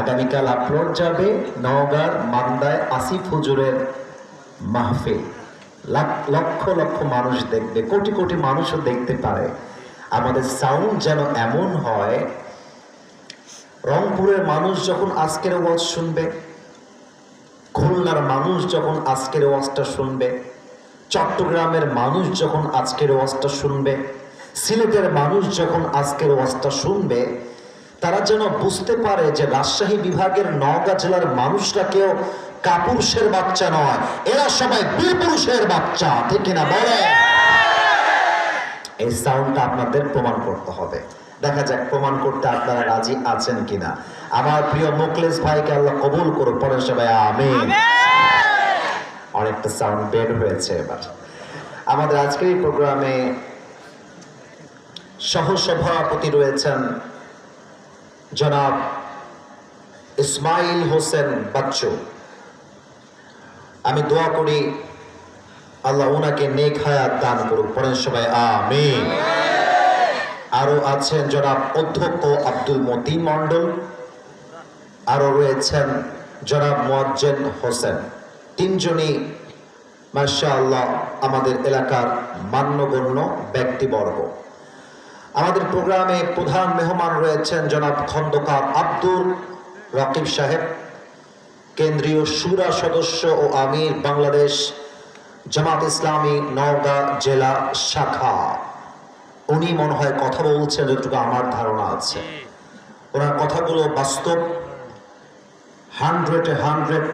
আগামীকাল আপলোড যাবে নওগাঁর মান্দায় আসিফ হুজুরের মাহফিল। লক্ষ লক্ষ মানুষ দেখবে, কোটি কোটি মানুষও দেখতে পারে। আমাদের সাউন্ড যেন এমন হয়, রংপুরের মানুষ যখন আজকের ওয়াজ শুনবে, খুলনার মানুষ যখন আজকের ওয়াজটা শুনবে, চট্টগ্রামের মানুষ যখন আজকের ওয়াজটা শুনবে, সিলেটের মানুষ যখন আজকের ওয়াজটা শুনবে, তারা যেন বুঝতে পারে যে রাজশাহী বিভাগের নওগাঁ জেলার মানুষরা কেউ কাপুরুষের বাচ্চা নয়, এরা সবাই বীরপুরুষের বাচ্চা। ঠিক কিনা বলে? এই সাউন্ডটা আপনাদের প্রমাণ করতে হবে। দেখা যাক প্রমাণ করতে আপনারা রাজি আছেন কিনা। আমার প্রিয় মুখলেস ভাইকে আল্লাহ কবুল করুক, পরে সবাই আমিন। অনেকটা সাউন্ড বের হয়েছে এবার। আমাদের আজকের এই প্রোগ্রামে সহসভাপতি রয়েছেন জনাব ইসমাইল হোসেন বাচ্চু। আমি দোয়া করি আল্লাহ ওনাকে নেক হায়াত দান করুক, পড়েন সবাই আমিন। আরো আছেন জনাব অধ্যক্ষ আব্দুল মতিন মন্ডল, আরো রয়েছেন জনাব মুয়াজ্জেন হোসেন। তিনজনই মাশাআল্লাহ আমাদের এলাকার মান্যগণ্য ব্যক্তিবর্গ। আমাদের প্রোগ্রামে প্রধান মেহমান রয়েছেন জনাব খন্দকার আব্দুল রকিব সাহেব, কেন্দ্রীয় শুরা সদস্য ও আমির, বাংলাদেশ জামাত ইসলামী নওগাঁ জেলা শাখা। উনি মনে হয় কথা বলছেন যতটুকু আমার ধারণা আছে। ওনার কথাগুলো বাস্তব, 100